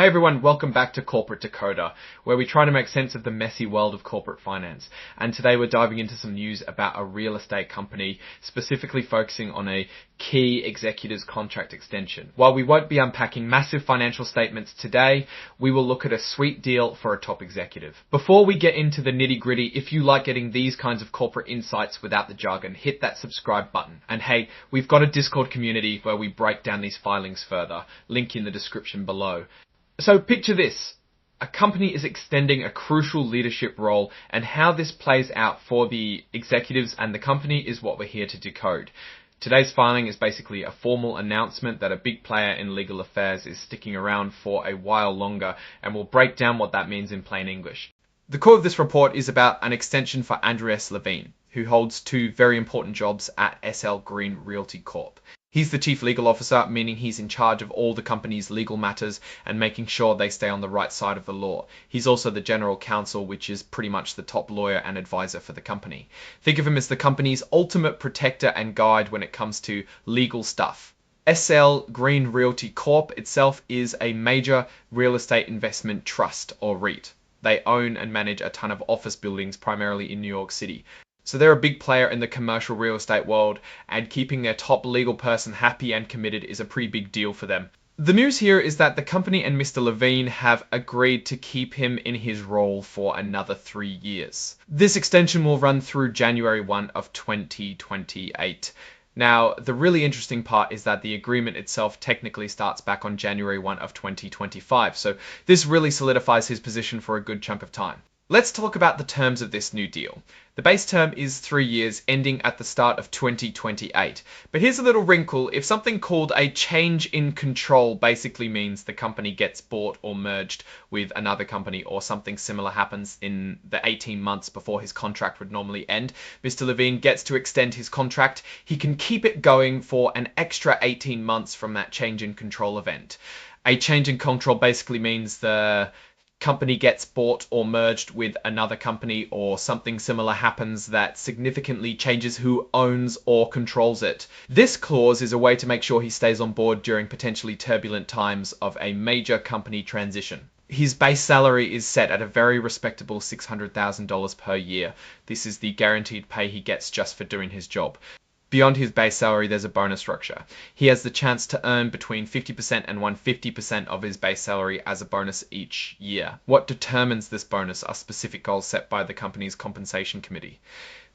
Hey everyone, welcome back to Corporate Decoder, where we try to make sense of the messy world of corporate finance. And today we're diving into some news about a real estate company, specifically focusing on a key executive's contract extension. While we won't be unpacking massive financial statements today, we will look at a sweet deal for a top executive. Before we get into the nitty-gritty, if you like getting these kinds of corporate insights without the jargon, hit that subscribe button. And hey, we've got a Discord community where we break down these filings further. Link in the description below. So picture this. A company is extending a crucial leadership role, and how this plays out for the executives and the company is what we're here to decode. Today's filing is basically a formal announcement that a big player in legal affairs is sticking around for a while longer, and we'll break down what that means in plain English. The core of this report is about an extension for Andreas Levine, who holds two very important jobs at SL Green Realty Corp. He's the chief legal officer, meaning he's in charge of all the company's legal matters and making sure they stay on the right side of the law. He's also the general counsel, which is pretty much the top lawyer and advisor for the company. Think of him as the company's ultimate protector and guide when it comes to legal stuff. SL Green Realty Corp itself is a major real estate investment trust, or REIT. They own and manage a ton of office buildings, primarily in New York City. So they're a big player in the commercial real estate world, and keeping their top legal person happy and committed is a pretty big deal for them. The news here is that the company and Mr. Levine have agreed to keep him in his role for another 3 years. This extension will run through January 1 of 2028. Now, the really interesting part is that the agreement itself technically starts back on January 1 of 2025, so this really solidifies his position for a good chunk of time. Let's talk about the terms of this new deal. The base term is 3 years, ending at the start of 2028. But here's a little wrinkle. If something called a change in control basically means the company gets bought or merged with another company, or something similar happens in the 18 months before his contract would normally end, Mr. Levine gets to extend his contract. He can keep it going for an extra 18 months from that change in control event. A change in control basically means the company gets bought or merged with another company, or something similar happens that significantly changes who owns or controls it. This clause is a way to make sure he stays on board during potentially turbulent times of a major company transition. His base salary is set at a very respectable $600,000 per year. This is the guaranteed pay he gets just for doing his job. Beyond his base salary, there's a bonus structure. He has the chance to earn between 50% and 150% of his base salary as a bonus each year. What determines this bonus are specific goals set by the company's compensation committee.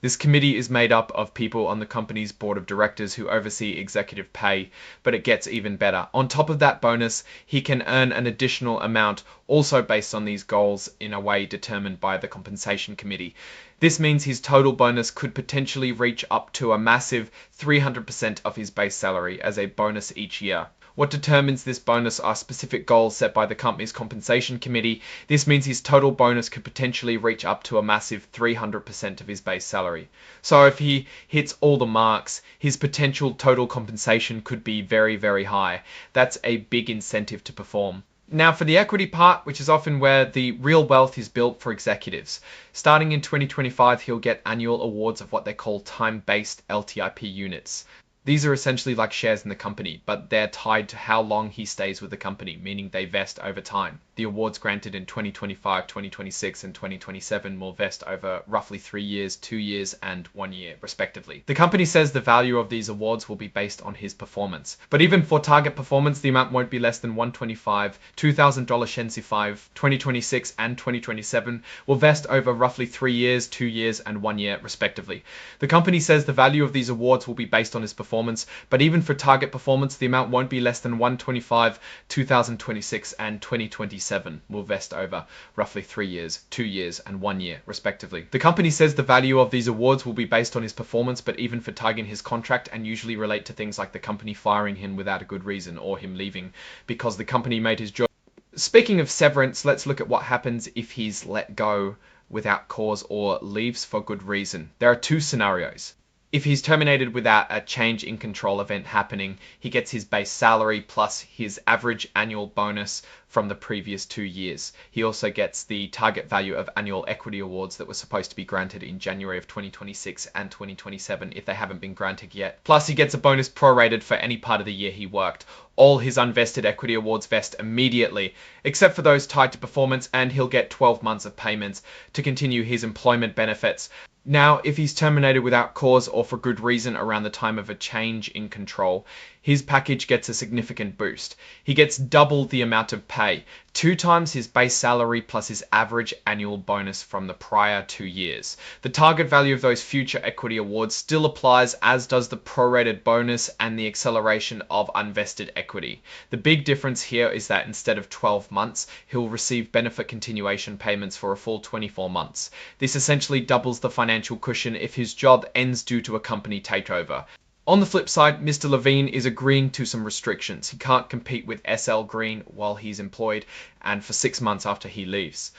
This committee is made up of people on the company's board of directors who oversee executive pay, but it gets even better. On top of that bonus, he can earn an additional amount, also based on these goals in a way determined by the compensation committee. This means his total bonus could potentially reach up to a massive 300% of his base salary as a bonus each year. What determines this bonus are specific goals set by the company's compensation committee. This means his total bonus could potentially reach up to a massive 300% of his base salary. So if he hits all the marks, his potential total compensation could be very, very high. That's a big incentive to perform. Now for the equity part, which is often where the real wealth is built for executives. Starting in 2025, he'll get annual awards of what they call time-based LTIP units. These are essentially like shares in the company, but they're tied to how long he stays with the company, meaning they vest over time. The awards granted in 2025, 2026, and 2027 will vest over roughly 3 years, 2 years, and 1 year, respectively. The company says the value of these awards will be based on his performance. But even for target performance, the amount won't be less than $125, $2,000 Shensi 5, 2026 and 2027 will vest over roughly 3 years, 2 years, and 1 year, respectively. The company says the value of these awards will be based on his performance, but even for target performance, the amount won't be less than $125, 2026, and 2027 will vest over roughly 3 years, 2 years, and 1 year, respectively. The company says the value of these awards will be based on his performance, but even for targeting his contract, and usually relate to things like the company firing him without a good reason, or him leaving because the company made his job. Speaking of severance, let's look at what happens if he's let go without cause or leaves for good reason. There are two scenarios. If he's terminated without a change in control event happening, he gets his base salary plus his average annual bonus from the previous 2 years. He also gets the target value of annual equity awards that were supposed to be granted in January of 2026 and 2027 if they haven't been granted yet. Plus, he gets a bonus prorated for any part of the year he worked. All his unvested equity awards vest immediately, except for those tied to performance, and he'll get 12 months of payments to continue his employment benefits. Now, if he's terminated without cause or for good reason around the time of a change in control, his package gets a significant boost. He gets double the amount of pay, 2 times his base salary plus his average annual bonus from the prior 2 years. The target value of those future equity awards still applies, as does the prorated bonus and the acceleration of unvested equity. The big difference here is that instead of 12 months, he'll receive benefit continuation payments for a full 24 months. This essentially doubles the financial cushion if his job ends due to a company takeover. On the flip side, Mr. Levine is agreeing to some restrictions. He can't compete with SL Green while he's employed and for 6 months after he leaves.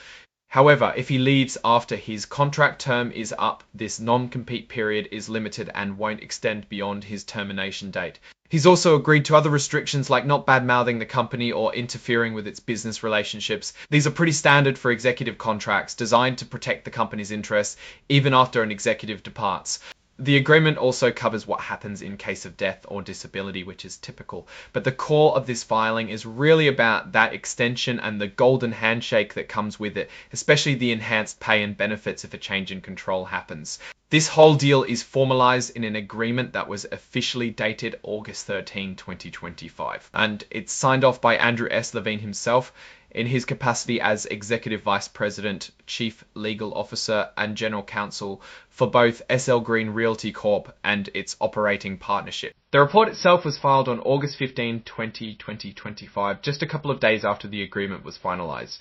However, if he leaves after his contract term is up, this non-compete period is limited and won't extend beyond his termination date. He's also agreed to other restrictions like not bad-mouthing the company or interfering with its business relationships. These are pretty standard for executive contracts, designed to protect the company's interests even after an executive departs. The agreement also covers what happens in case of death or disability, which is typical. But the core of this filing is really about that extension and the golden handshake that comes with it, especially the enhanced pay and benefits if a change in control happens. This whole deal is formalized in an agreement that was officially dated August 13, 2025. And it's signed off by Andrew S. Levine himself in his capacity as Executive Vice President, Chief Legal Officer, and General Counsel for both SL Green Realty Corp and its operating partnership. The report itself was filed on August 15, 2025, just a couple of days after the agreement was finalized.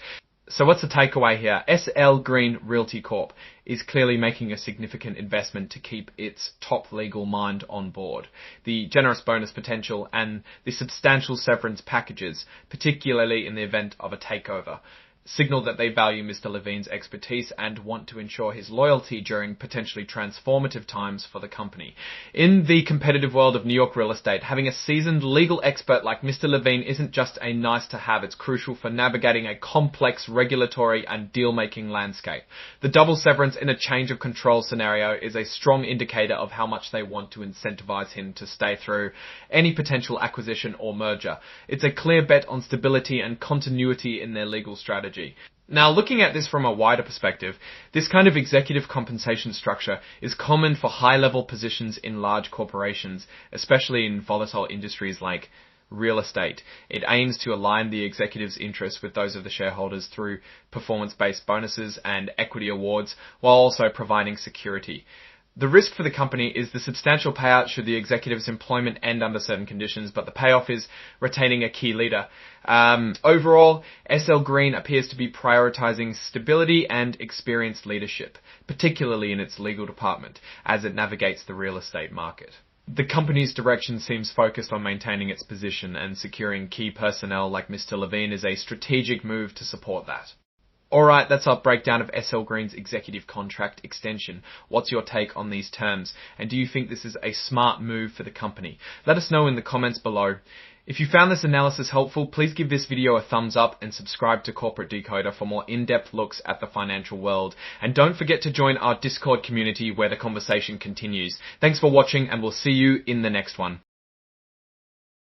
So what's the takeaway here? SL Green Realty Corp is clearly making a significant investment to keep its top legal mind on board. The generous bonus potential and the substantial severance packages, particularly in the event of a takeover, signal that they value Mr. Levine's expertise and want to ensure his loyalty during potentially transformative times for the company. In the competitive world of New York real estate, having a seasoned legal expert like Mr. Levine isn't just a nice to have, it's crucial for navigating a complex regulatory and deal-making landscape. The double severance in a change of control scenario is a strong indicator of how much they want to incentivize him to stay through any potential acquisition or merger. It's a clear bet on stability and continuity in their legal strategy. Now, looking at this from a wider perspective, this kind of executive compensation structure is common for high-level positions in large corporations, especially in volatile industries like real estate. It aims to align the executive's interests with those of the shareholders through performance-based bonuses and equity awards, while also providing security. The risk for the company is the substantial payout should the executive's employment end under certain conditions, but the payoff is retaining a key leader. Overall, SL Green appears to be prioritizing stability and experienced leadership, particularly in its legal department, as it navigates the real estate market. The company's direction seems focused on maintaining its position, and securing key personnel like Mr. Levine is a strategic move to support that. Alright, that's our breakdown of SL Green's executive contract extension. What's your take on these terms? And do you think this is a smart move for the company? Let us know in the comments below. If you found this analysis helpful, please give this video a thumbs up and subscribe to Corporate Decoder for more in-depth looks at the financial world. And don't forget to join our Discord community where the conversation continues. Thanks for watching, and we'll see you in the next one.